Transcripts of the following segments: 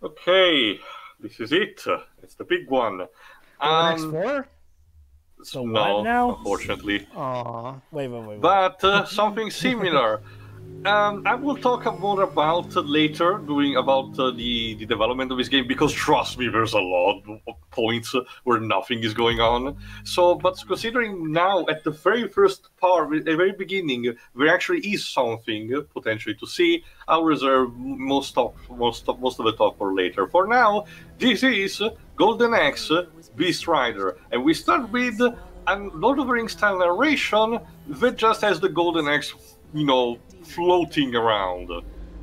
Okay, this is it. It's the big one. X4? So no, what now? unfortunately. Aw. Wait. But something similar. I will talk more about later, doing about the development of this game, because trust me, there's a lot of points where nothing is going on. So, but considering now at the very first part, at the very beginning, there actually is something potentially to see, I'll reserve most of the talk for later. For now, this is Golden Axe Beast Rider, and we start with a Lord of the Rings style narration that just has the Golden Axe, floating around.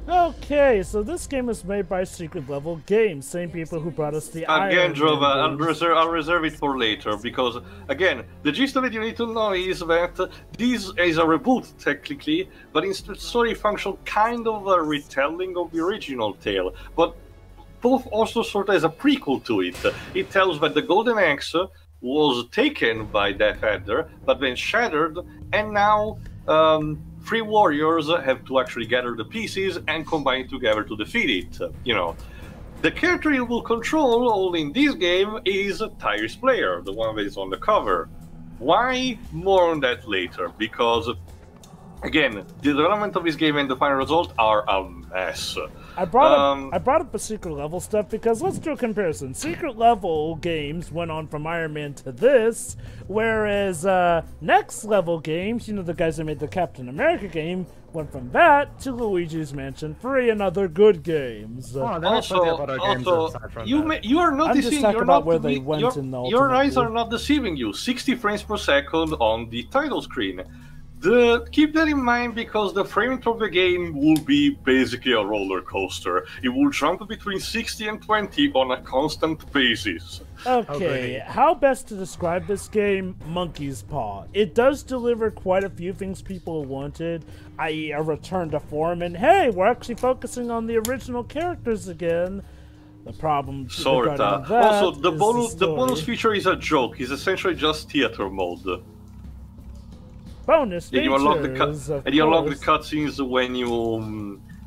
Okay, so this game is made by Secret Level Games, same people who brought us the Again, Iron Jova, Man games. I'll reserve it for later, because, again, the gist of it you need to know is that this is a reboot, technically, but in story function kind of a retelling of the original tale, but both also sort of as a prequel to it. It tells that the Golden Axe was taken by Death Adder, but then shattered, and now three warriors have to actually gather the pieces and combine together to defeat it. The character you will control all in this game is Tyris Flare, the one that is on the cover. Why? More on that later, because again, the development of this game and the final result are a mess. I brought up the Secret Level stuff because let's do a comparison. Secret Level Games went on from Iron Man to this, whereas Next Level Games, the guys that made the Captain America game, went from that to Luigi's Mansion 3 and other good games. You are noticing your eyes are not deceiving you. 60 frames per second on the title screen. Keep that in mind, because the frame rate of the game will be basically a roller coaster. It will jump between 60 and 20 on a constant basis. Okay, how best to describe this game? Monkey's paw. It does deliver quite a few things people wanted, i.e. a return to form, and hey, we're actually focusing on the original characters again. The problem regarding that also, the is bonus feature is a joke. It's essentially just theater mode. Bonus features, you unlock the cutscenes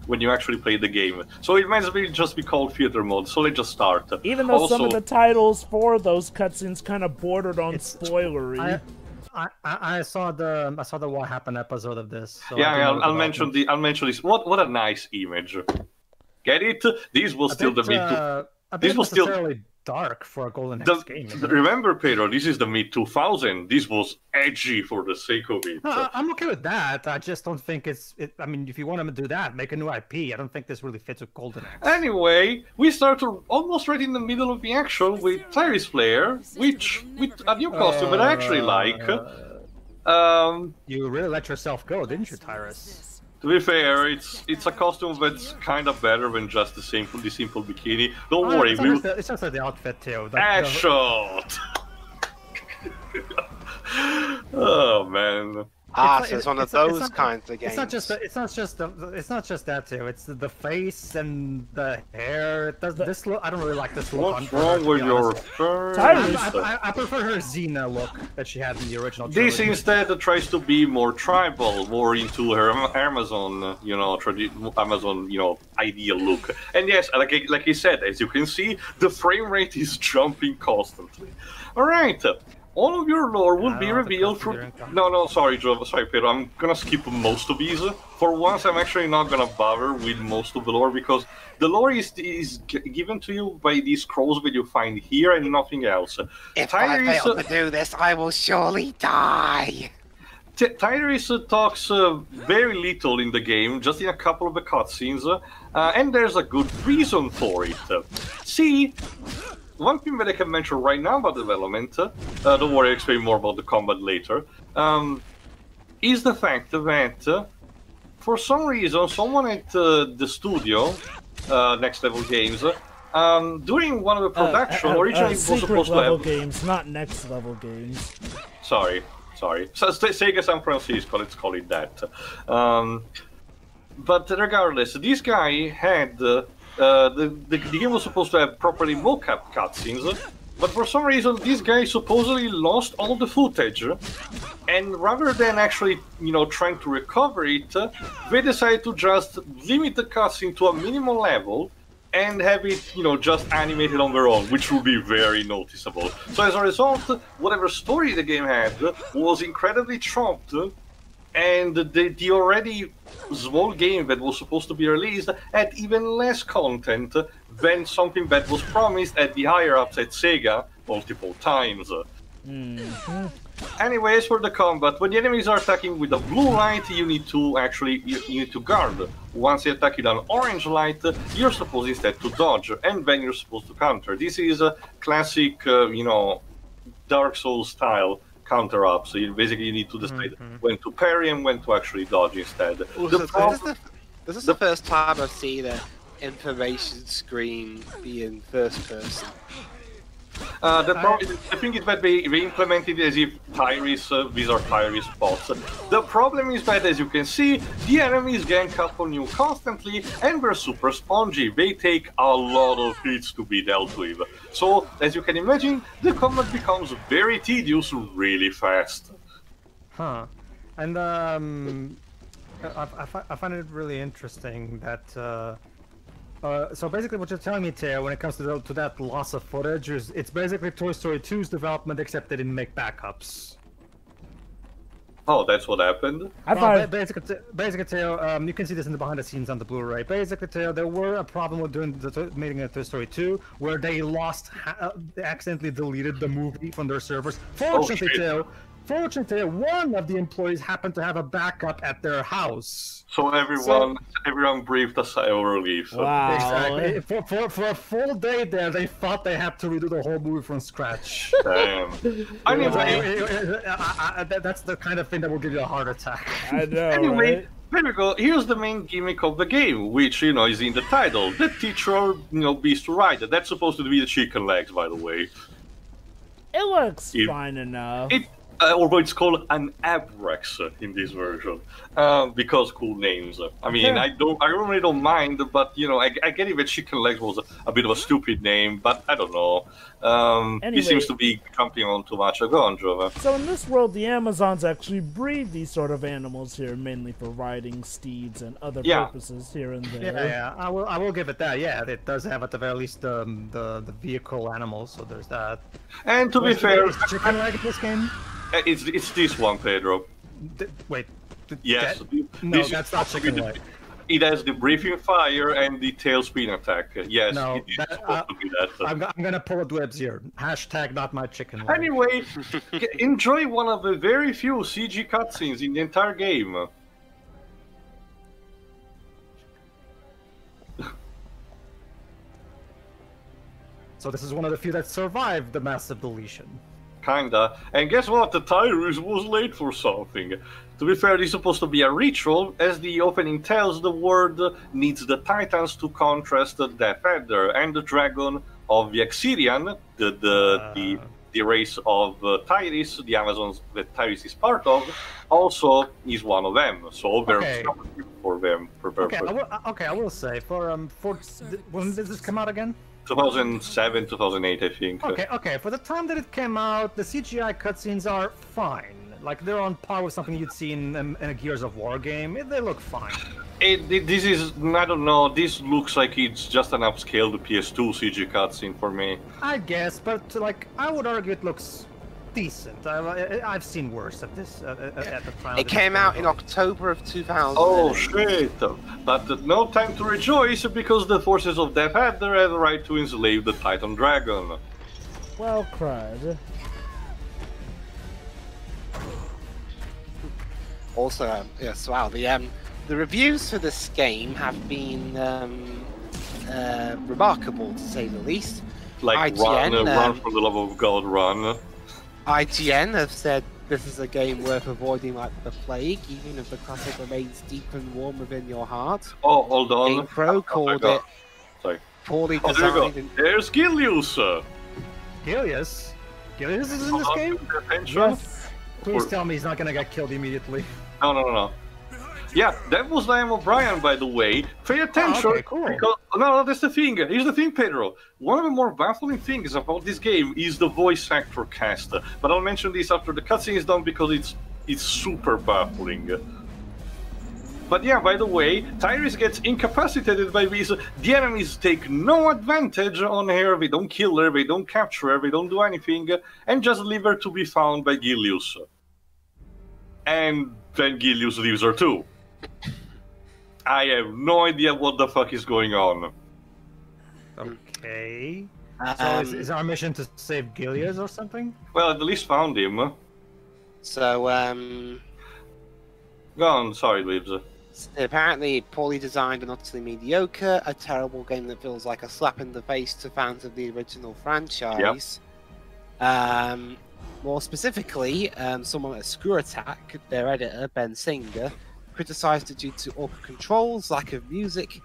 when you actually play the game. So it might as well just be called theater mode. So let's just start. Even though some of the titles for those cutscenes kind of bordered on spoilery. I saw the What Happened episode of this. So yeah, I'll mention this. What a nice image. Get it? These will still the mid. This was still dark for a Golden Axe game. Remember, Pedro, this is the mid-2000s. This was edgy for the sake of it. I'm okay with that. I just don't think I mean, if you want to do that, make a new IP. I don't think this really fits with Golden Axe. Anyway, we start almost right in the middle of the action with Tyris Flare, with a new costume that I actually like. You really let yourself go, didn't you, Tyris? To be fair, it's a costume that's kind of better than just the simple bikini. Don't worry, it's just the outfit too. Shot. Oh man. So it's one of those kinds of games. It's not just that too. It's the face and the hair. This look, I don't really like this look. What's wrong with your shirt? I prefer her Xena look that she had in the original trilogy. This instead tries to be more tribal, more into her Amazon, Amazon, ideal look. And yes, like I said, as you can see, the frame rate is jumping constantly. All right. All of your lore will be revealed through... No, sorry, Joe. Sorry, Pedro. I'm gonna skip most of these. For once, I'm actually not gonna bother with most of the lore, because the lore is given to you by these scrolls that you find here and nothing else. If I fail to do this, I will surely die. Tyris talks very little in the game, just in a couple of the cutscenes, and there's a good reason for it. See... One thing that I can mention right now about development, don't worry, I'll explain more about the combat later, is the fact that for some reason, someone at the studio, Next Level Games, during one of the production, originally was supposed to have... Games, not Next Level Games. Sorry. So, SEGA San Francisco, let's call it that. But regardless, this guy had... the game was supposed to have properly mocap cutscenes, but for some reason this guy supposedly lost all the footage, and rather than actually, trying to recover it, they decided to just limit the cutscene to a minimal level and have it, just animated on their own, which would be very noticeable. So as a result, whatever story the game had was incredibly chopped, and the already small game that was supposed to be released had even less content than something that was promised at the higher-ups at SEGA multiple times. Anyways, for the combat, when the enemies are attacking with a blue light, you need to guard. Once they attack with an orange light, you're supposed instead to dodge, and then you're supposed to counter. This is a classic, Dark Souls style counter-up, so basically you need to decide when to parry and when to actually dodge instead. This is the first time I've seen an information screen be in first person. The thing is that they implemented it as if these are Tyris spots. The problem is that, as you can see, the enemies gank up on you constantly, and they're super spongy. They take a lot of hits to be dealt with. So, as you can imagine, the combat becomes very tedious really fast. Huh. And I find it really interesting that so basically what you're telling me, Teo, when it comes to that loss of footage, is it's basically Toy Story 2's development, except they didn't make backups. Oh, that's what happened? Basically, Teo, you can see this in the behind the scenes on the Blu-ray. Basically, Teo, there were a problem with doing making a Toy Story 2, where they they accidentally deleted the movie from their servers. Fortunately, one of the employees happened to have a backup at their house. So everyone breathed a sigh of relief. Wow. Exactly. For a full day there, they thought they had to redo the whole movie from scratch. Damn. That's the kind of thing that will give you a heart attack. I know, Anyway, right? there we go. Here's the main gimmick of the game, which, is in the title. The teacher, beast rider. That's supposed to be the chicken legs, by the way. It looks fine enough. Although it's called an Abrex in this version, because cool names. I mean, I really don't mind, but I get it that Chicken Legs was a bit of a stupid name, but I don't know. Anyway, it seems to be jumping on too much. Go on, Jova. So in this world, the Amazons actually breed these sort of animals here, mainly for riding steeds and other purposes here and there. Yeah, I will give it that. Yeah, it does have at the very least the vehicle animals, so there's that. And to be fair, Chicken Leg in this game. It's this one, Pedro. Wait. Yes. No, that's not Chicken Leg. It has the breathing fire and the tail spin attack. Yes, no, it is supposed to be that. I'm gonna pull a Dwebs here. Hashtag not my chicken leg. Anyway, enjoy one of the very few CG cutscenes in the entire game. So this is one of the few that survived the massive deletion. Kinda. And guess what? The Tyris was late for something. To be fair, this is supposed to be a ritual. As the opening tells, the world needs the Titans to contrast the Death Adder and the dragon of the Axirian, the race of Tyris, the Amazons that Tyris is part of, also is one of them. So there's something for them. I will say, when did this come out again? 2007, 2008, I think. Okay. For the time that it came out, the CGI cutscenes are fine. Like, they're on par with something you'd see in a Gears of War game. They look fine. This is, I don't know, this looks like it's just an upscaled PS2 CG cutscene for me. I guess, but, like, I would argue it looks decent. I've seen worse at this at the time. It came out in October of 2000. Oh shit! But no time to rejoice because the forces of Death Adder had the right to enslave the Titan Dragon. Well cried. Also, yes, wow, the reviews for this game have been remarkable, to say the least. Like, IGN, run for the love of God, run. IGN have said this is a game worth avoiding like the plague, even if the classic remains deep and warm within your heart. Oh, hold on. GamePro called it poorly designed. There's Gilius! Gilius? Gilius is in this game? Yes. Please tell me he's not gonna get killed immediately. No. Yeah, that was Liam O'Brien, by the way. Pay attention, cool. Because no, that's the thing. Here's the thing, Pedro. One of the more baffling things about this game is the voice actor cast. But I'll mention this after the cutscene is done because it's super baffling. But yeah, by the way, Tyris gets incapacitated by this. The enemies take no advantage on her. They don't kill her, they don't capture her, they don't do anything, and just leave her to be found by Gilius. And then Gilius leaves her too. I have no idea what the fuck is going on. Okay. So is our mission to save Gilius or something? Well, at least found him. So, Go on, sorry, Leaves. apparently poorly designed and utterly mediocre, a terrible game that feels like a slap in the face to fans of the original franchise. Yep. More specifically, someone at Screw Attack, their editor, Ben Singer, criticised it due to awkward controls, lack of music,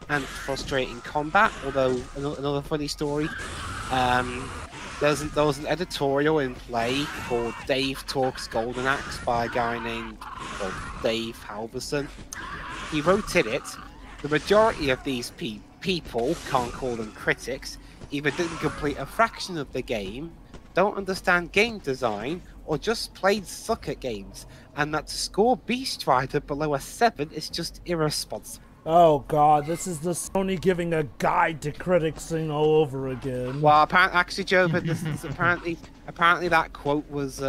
and frustrating combat. Although, another funny story, there was an editorial in play called Dave Talks Golden Axe by a guy named Dave Halverson. He wrote in it, the majority of these people, can't call them critics, either didn't complete a fraction of the game, don't understand game design, or just plain suck at games, and that to score Beast Rider below a 7 is just irresponsible. Oh god, this is the Sony giving a guide to critics thing all over again. Well, actually, Joe, but this is apparently that quote was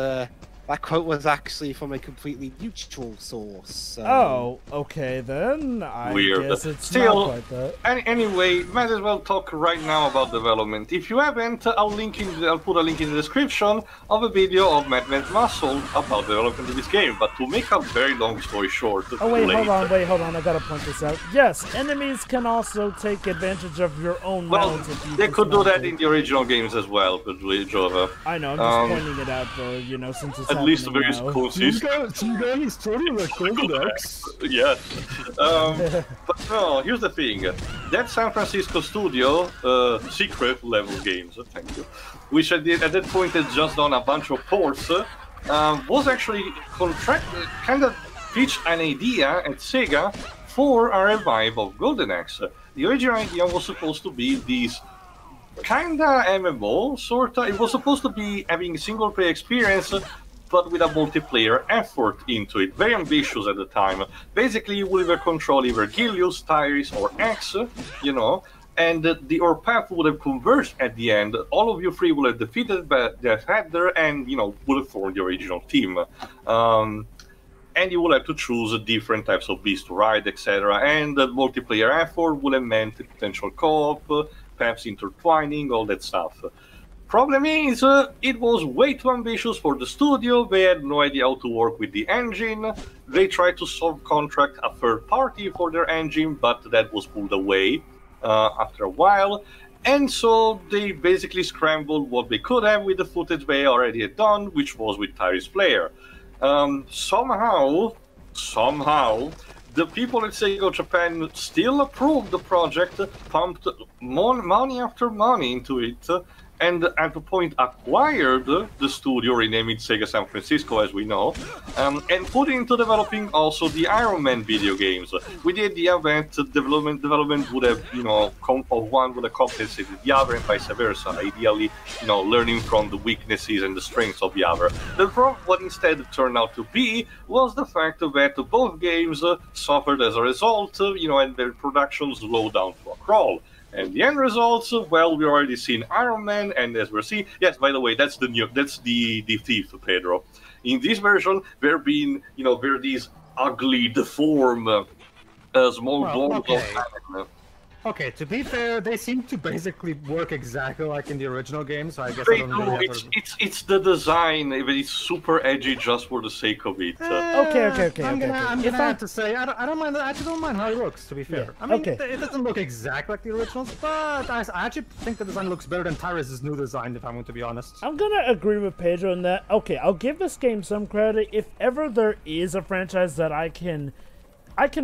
actually from a completely neutral source. So... Oh, okay then. I guess it's not quite that. Anyway, might as well talk right now about development. If you haven't, I'll put a link in the description of a video of Madman's Muscle about development of this game. But to make a very long story short, oh wait, hold on, I gotta point this out. Yes, enemies can also take advantage of your own mounts. Well, they could do that in the original games as well, but Jova. I know, I'm just pointing it out though, you know, since it's at least very consistent. SEGA is totally like Golden Axe. Yes. But no, here's the thing. That San Francisco studio, secret level games, thank you, which at that point had just done a bunch of ports, was actually kind of pitched an idea at Sega for a revive of Golden Axe. The original idea was supposed to be this kinda MMO, sorta. It was supposed to be having single player experience, but with a multiplayer effort into it. Very ambitious at the time. Basically, you will either control either Gilius, Tyris, or X, you know, and your path would have converged at the end. All of you three will have defeated Death Adder and, you know, would have formed the original team. And you will have to choose different types of beasts to ride, etc. And the multiplayer effort would have meant potential co-op, perhaps intertwining, all that stuff. Problem is, it was way too ambitious for the studio. They had no idea how to work with the engine. They tried to subcontract a third party for their engine, but that was pulled away after a while. And so they basically scrambled what they could have with the footage they already had done, which was with Tyris Flare. Somehow, the people at SEGA Japan still approved the project, pumped money after money into it, and at the point acquired the studio, renamed it Sega San Francisco, as we know, and put into developing also the Iron Man video games, with the idea that development would have, you know, one would have compensated the other and vice versa, ideally, you know, learning from the weaknesses and the strengths of the other. What instead turned out to be was the fact that both games suffered as a result, you know, and their production slowed down to a crawl. And the end results, well, we've already seen Iron Man, and as we're seeing, yes, by the way, that's the thief, Pedro. In this version, there are these ugly, deformed, small blobs of... Okay, to be fair, they seem to basically work exactly like in the original game, so I guess I don't really have to... It's the design, it's super edgy just for the sake of it. Okay. I'm gonna have to say, I don't mind how it looks, to be fair. Yeah. I mean, it doesn't look exactly like the originals, but I actually think the design looks better than Tyris' new design, if I'm going to be honest. I'm gonna agree with Pedro in that. Okay, I'll give this game some credit. If ever there is a franchise that I can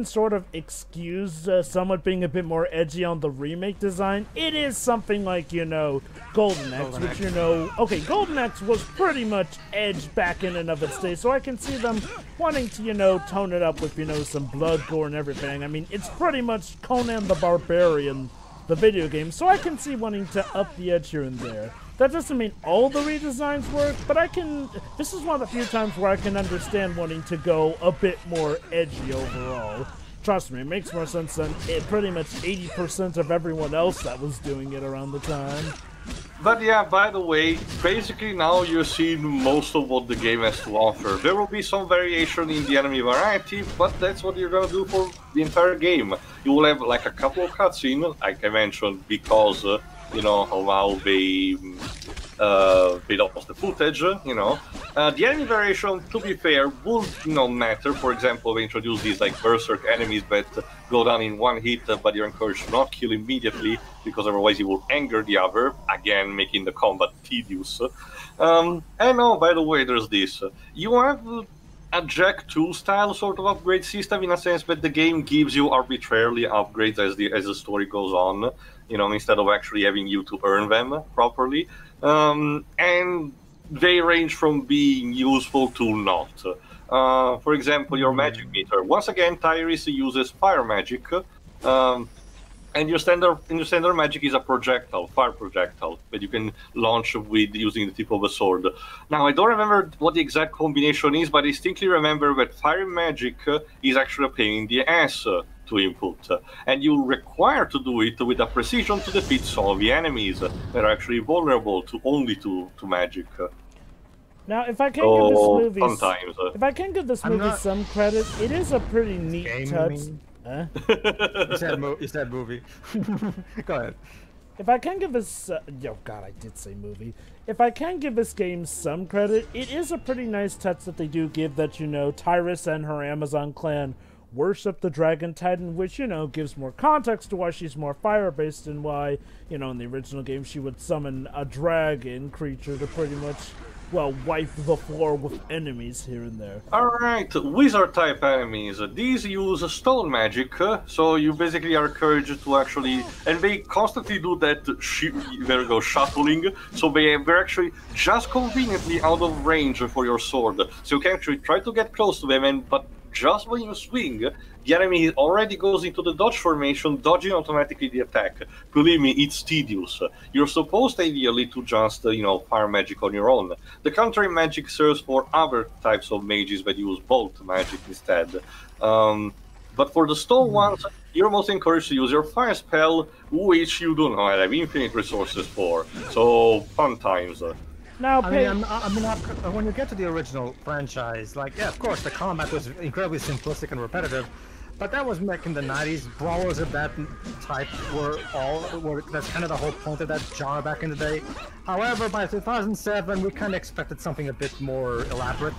sort of excuse somewhat being a bit more edgy on the remake design, it is something like, you know, Golden Axe, which, you know, okay, Golden Axe was pretty much edge back in and of its day, so I can see them wanting to, you know, tone it up with, you know, some blood, gore, and everything. I mean, it's pretty much Conan the Barbarian, the video game, so I can see wanting to up the edge here and there. That doesn't mean all the redesigns work, but this is one of the few times where I can understand wanting to go a bit more edgy overall. Trust me, it makes more sense than pretty much 80% of everyone else that was doing it around the time. But yeah, by the way, basically now you're seeing most of what the game has to offer. There will be some variation in the enemy variety, but that's what you're gonna do for the entire game. You will have like a couple of cutscenes, like I mentioned, because you know how they lost the footage. You know, the enemy variation, to be fair, will matter. For example, they introduce these like berserk enemies that go down in one hit, but you're encouraged to not kill immediately because otherwise you will anger the other, again making the combat tedious. And oh, by the way, there's this. You have a Jack 2 style sort of upgrade system in a sense that the game gives you arbitrarily upgrades as the story goes on, instead of actually having you to earn them properly. And they range from being useful to not. For example, your magic meter. Once again, Tyris uses fire magic, and your standard magic is a fire projectile that you can launch with using the tip of a sword. Now, I don't remember what the exact combination is, but I distinctly remember that fire magic is actually a pain in the ass to input, and you're required to do it with a precision to defeat some of the enemies that are actually vulnerable only to magic. Now, if I can give this movie, sometimes, if I can give this movie some credit, it is a pretty neat touch. Huh? You said movie. Go ahead. If I can give this, God, I did say movie. If I can give this game some credit, it is a pretty nice touch that they do give that, Tyris and her Amazon clan worship the Dragon Titan, which, gives more context to why she's more fire-based and why, in the original game she would summon a dragon creature to pretty much, well, wipe the floor with enemies here and there. Alright, wizard-type enemies. These use stone magic, so you basically are encouraged to actually... And they constantly do that, there you go, shuttling, so they're actually just conveniently out of range for your sword. So you can actually try to get close to them, but just when you swing, the enemy already goes into the dodge formation, dodging automatically the attack. Believe me, it's tedious. You're supposed ideally to just, fire magic on your own. The countering magic serves for other types of mages that use bolt magic instead. But for the stone ones, you're most encouraged to use your fire spell, which you do not have infinite resources for. So, fun times. Now, when you get to the original franchise, of course, the combat was incredibly simplistic and repetitive, but that was back in the 90s. Brawlers of that type that's kind of the whole point of that genre back in the day. However, by 2007, we kind of expected something a bit more elaborate.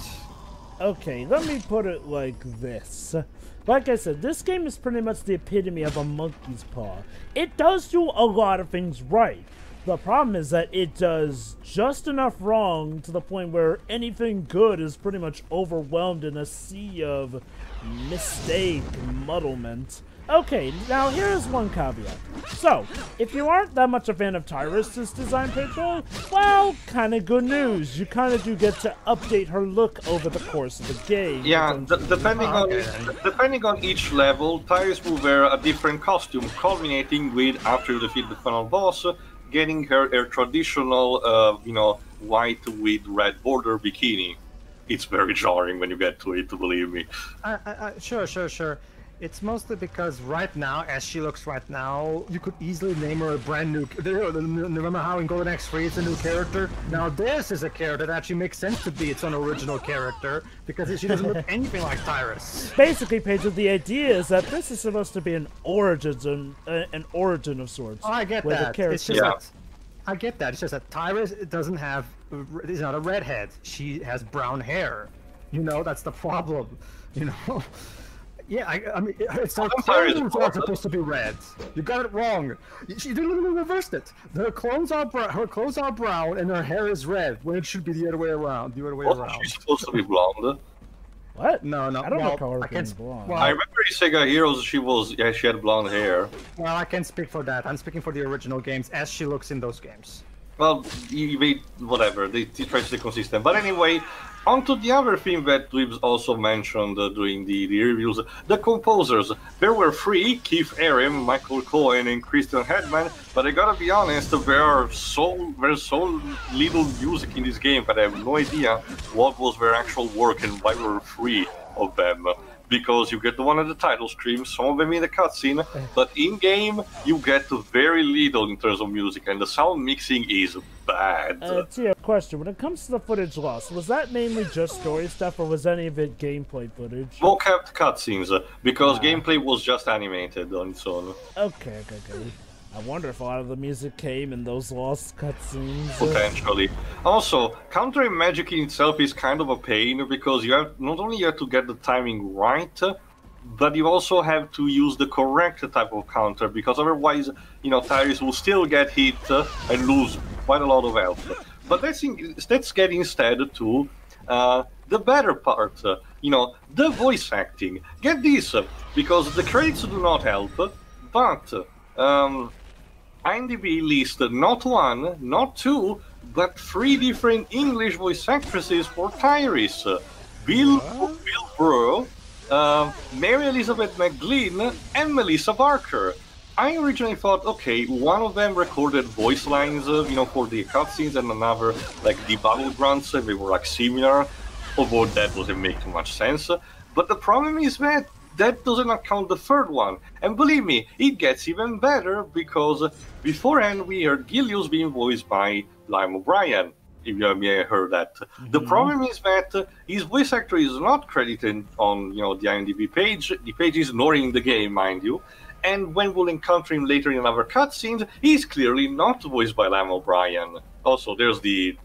Okay, let me put it like this. Like I said, this game is pretty much the epitome of a monkey's paw. It does do a lot of things right. The problem is that it does just enough wrong to the point where anything good is pretty much overwhelmed in a sea of mistake and muddlement. Okay, now here's one caveat. So, if you aren't that much a fan of Tyris' design picture, well, kind of good news. You kind of do get to update her look over the course of the game. Yeah, depending on each level, Tyris will wear a different costume, culminating with, after you defeat the final boss, getting her traditional, white with red border bikini. It's very jarring when you get to it, believe me. Sure. It's mostly because right now, as she looks right now, you could easily name her a brand new... Remember how in Golden X3 it's a new character? Now this is a character that actually makes sense to be its own original character, because she doesn't look anything like Tyris. Basically, Paige, the idea is that this is supposed to be an origin of sorts. Oh, I get that. It's just I get that. It's just that Tyris is not a redhead. She has brown hair. That's the problem. Yeah, I mean, it's not supposed to be red. You got it wrong. She literally reversed it. Her clothes are brown, and her hair is red. When it should be the other way around. She's supposed to be blonde. What? No. I don't recall her being blonde. Well, I remember in SEGA Heroes she had blonde hair. Well, I can't speak for that. I'm speaking for the original games as she looks in those games. Well, whatever. They try to stay consistent. But anyway, on to the other thing that we've also mentioned during the reviews. The composers. There were three: Keith Erin, Michael Cohen, and Christian Hedman. But I gotta be honest, there's so little music in this game that I have no idea what was their actual work and why there were three of them. because you get the one at the title screen, some of them in the cutscene, but in-game you get very little in terms of music, and the sound mixing is bad. To your question, when it comes to the footage loss, was that mainly just story stuff, or was any of it gameplay footage? Well kept cutscenes, because gameplay was just animated on its own. Okay. I wonder if a lot of the music came in those lost cutscenes. Potentially. Also, countering magic in itself is kind of a pain, because you have not only to get the timing right, but you also have to use the correct type of counter, because otherwise, Tyris will still get hit and lose quite a lot of health. But let's get instead to the better part, the voice acting. Get this, because the credits do not help, but IMDb listed not one, not two, but 3 different English voice actresses for Tyris. Bill Burr, Mary Elizabeth McGlynn, and Melissa Barker. I originally thought, okay, one of them recorded voice lines, for the cutscenes, and another, like, the battlegrounds, they were, like, similar, although that doesn't make too much sense. But the problem is that doesn't account the third one. And believe me, it gets even better, because beforehand we heard Gilius being voiced by Liam O'Brien, if you may have heard that. The problem is that his voice actor is not credited on the IMDb page, the pages, nor in the game, mind you. And when we'll encounter him later in other cutscenes, he's clearly not voiced by Liam O'Brien. Also, there's the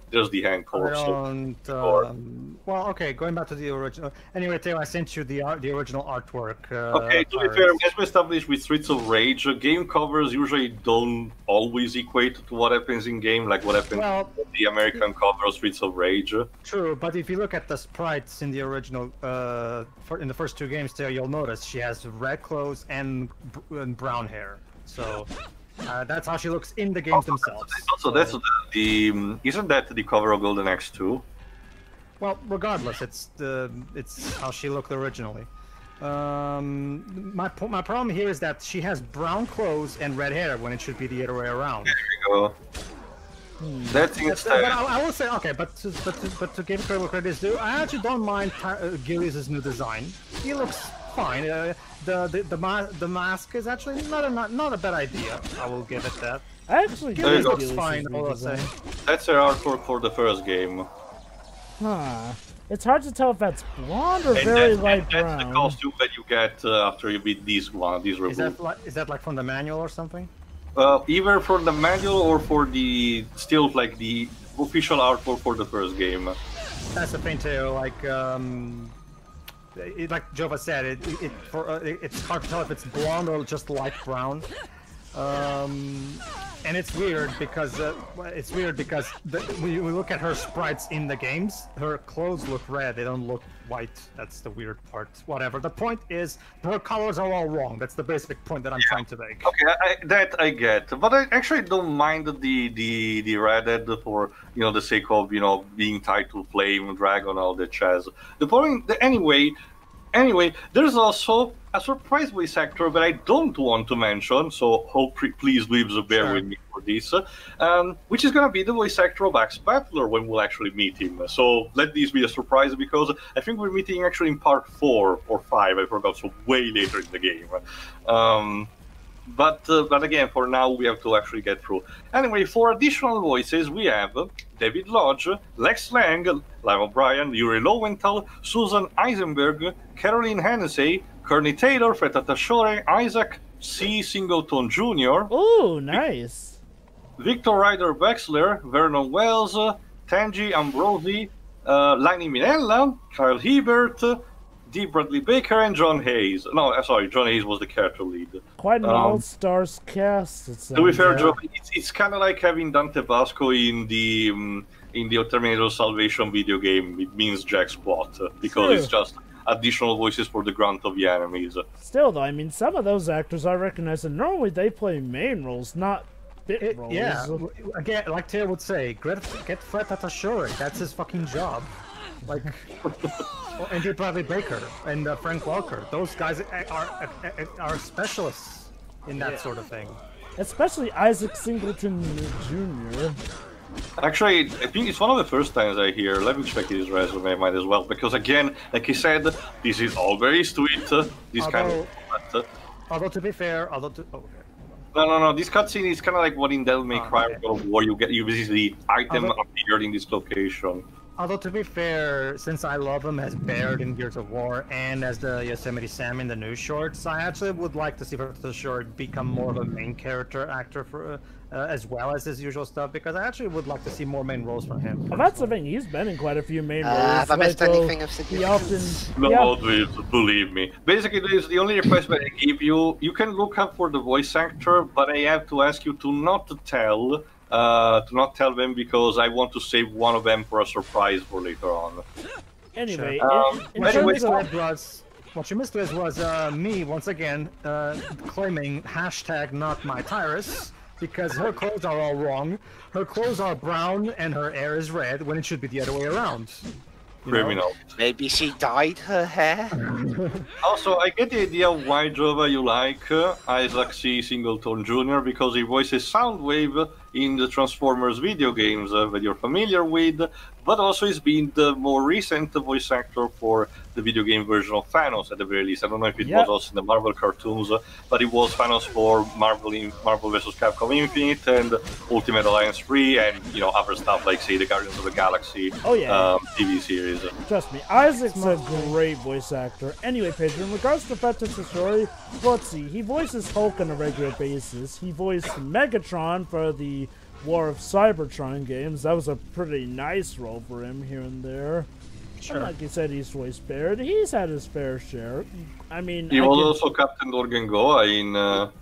hand chorus. Well, okay, going back to the original. Anyway, Theo, I sent you the original artwork. Okay, to be fair, as we established with Streets of Rage, game covers usually don't always equate to what happens in game, like what happens with the American cover of Streets of Rage. True, but if you look at the sprites in the original, in the first 2 games, Theo, you'll notice she has red clothes and brown hair. So. That's how she looks in the games themselves. Also, that's isn't that the cover of Golden Axe 2? Well, regardless, it's how she looked originally. My problem here is that she has brown clothes and red hair when it should be the other way around. There you go. That's instead. But I will say, okay, but to give credit where credit is due, I actually don't mind Gilius' new design. He looks fine. The mask is actually not a bad idea. I will give it that. Actually, Gilius looks fine. All I'll say. That's her artwork for the first game. It's hard to tell if that's blonde or very light brown. That's the costume that you get after you beat these reboot. Is that like from the manual or something? Either for the manual or for the the official artwork for the first game. That's the thing too. Like Jova said, it's hard to tell if it's blonde or just light brown. And it's weird because when you look at her sprites in the games, her clothes look red. They don't look white. That's the weird part. Whatever. The point is, her colors are all wrong. That's the basic point that I'm trying to make. Okay, that I get, but I actually don't mind the red for the sake of being tied to Flame, Dragon, all that jazz. The point, Anyway, there's also a surprise voice actor that I don't want to mention, so please dweebs bear with me for this, which is going to be the voice actor of Axe Battler when we'll actually meet him. So let this be a surprise, because I think we're meeting actually in part 4 or 5, I forgot, so way later in the game. But again, for now, we have to actually get through. Anyway, for additional voices, we have David Lodge, Lex Lang, Liam O'Brien, Yuri Lowenthal, Susan Eisenberg, Caroline Hennessey, Courtney Taylor, Fred Tashore, Isaac C. Singleton Jr. Oh, nice. Victor Ryder Wexler, Vernon Wells, Tanji Ambrosi, Lainey Minella, Kyle Hebert, D. Bradley Baker, and John Hayes. No, sorry, John Hayes was the character lead. Quite an all-stars cast. To be fair, Joe, it's kind of like having Dante Basco in the Terminator Salvation video game. It means Jack Spot, because it's just additional voices for the grunt of the enemies. Still, though, I mean, some of those actors I recognize, and normally they play main roles, not bit roles. Yeah, again, like Taylor would say, get Fred Tashore. That's his fucking job. Like, and D. Bradley Baker and Frank Welker. Those guys are specialists in that sort of thing. Especially Isaac Singleton Jr. Actually, I think it's one of the first times I hear. Let me check his resume, might as well, because again, like he said, this is all very sweet. Although to be fair, No. This cutscene is kind of like what in Devil May Cry or God of War. You basically item appeared in this location. Although to be fair, since I love him as Baird in Gears of War and as the Yosemite Sam in the new shorts, I actually would like to see for the short become more of a main character actor for as well as his usual stuff, because I actually would like to see more main roles from him. Well, that's the thing. He's been in quite a few main roles. Have I missed anything of significance? No, believe me. Basically, the only request that I give you, you can look up for the voice actor, but I have to ask you to not tell them, because I want to save one of them for a surprise for later on. Anyway, what you missed was me once again claiming hashtag not my Tyris, because her clothes are all wrong. Her clothes are brown and her hair is red when it should be the other way around. Criminal. Maybe she dyed her hair. Also, I get the idea why Jova you like Isaac C. Singleton Jr. because he voices Soundwave in the Transformers video games that you're familiar with, but also he's been the more recent voice actor for the video game version of Thanos at the very least. I don't know if it was also in the Marvel cartoons, but it was Thanos for Marvel vs. Capcom Infinite and Ultimate Alliance 3 and other stuff like, say, the Guardians of the Galaxy TV series. Trust me, Isaac's a great voice actor. Anyway, Pedro, in regards to Fetch's story, let's see, he voices Hulk on a regular basis. He voiced Megatron for the War of Cybertron games. That was a pretty nice role for him here and there. Sure. And like you said, he's voiced Baird. He's had his fair share. I mean, he was also Captain Dorgangoa in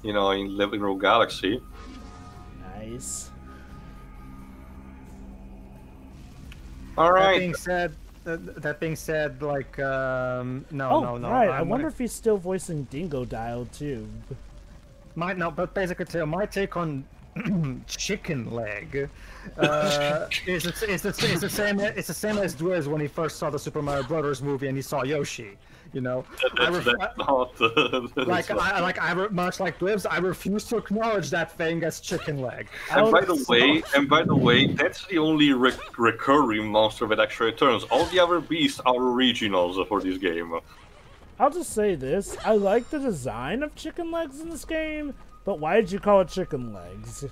in Living Room Galaxy. Nice. All right. That being said, like, no. Right. I wonder if he's still voicing Dingo Dial too. But basically, my take on chicken leg is the same. It's the same as Dwez when he first saw the Super Mario Brothers movie and he saw Yoshi. Much like Dwebs, I refuse to acknowledge that thing as chicken leg. And by the way, that's the only recurring monster that actually returns. All the other beasts are originals for this game. I'll just say this: I like the design of chicken legs in this game, but why did you call it chicken legs?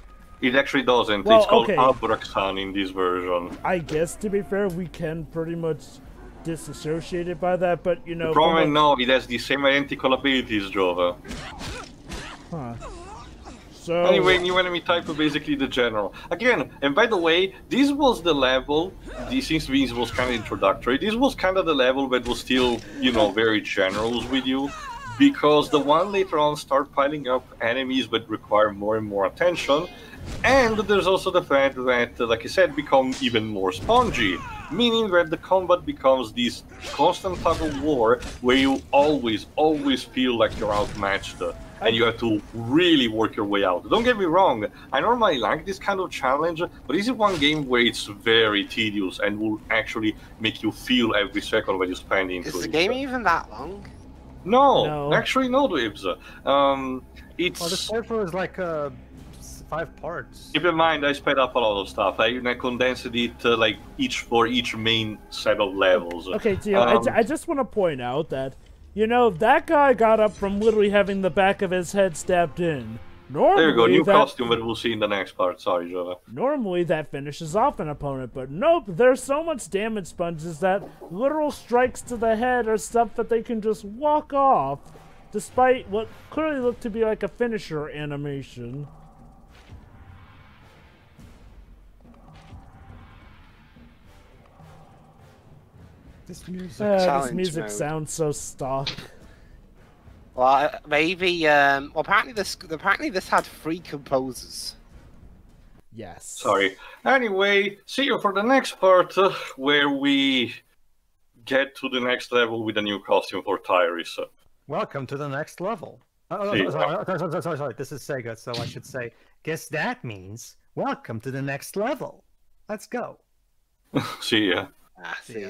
It actually doesn't. It's called Abraxan in this version. I guess, to be fair, we can pretty much disassociate it by that, but The problem now, it has the same identical abilities, Jova. Huh. So anyway, new enemy type are basically the general. Again, and by the way, this was the level, since this was kind of introductory, this was kind of the level that was still, very generous with you, because the one later on start piling up enemies that require more and more attention, and there's also the fact that, like I said, become even more spongy, meaning that the combat becomes this constant tug of war where you always feel like you're outmatched, and you have to really work your way out. Don't get me wrong, I normally like this kind of challenge, but this is one game where it's very tedious and will actually make you feel every second that you spend into it. Is the game even that long? No, actually no, Dibs. It's... Well, the cipher is like 5 parts. Keep in mind, I sped up a lot of stuff. I condensed it like for each main set of levels. Okay, Tio, I just want to point out that, that guy got up from literally having the back of his head stabbed in. Normally, there you go, new costume that we'll see in the next part. Sorry, Jova. Normally that finishes off an opponent, but nope, there's so much damage sponges that literal strikes to the head are stuff that they can just walk off, despite what clearly looked to be like a finisher animation. This music, this music sounds so stock. Well, maybe. Apparently this had 3 composers. Yes. Sorry. Anyway, see you for the next part where we get to the next level with a new costume for Tyris. Welcome to the next level. Sorry. This is Sega, so I should say. Guess that means welcome to the next level. Let's go. See ya. See ya.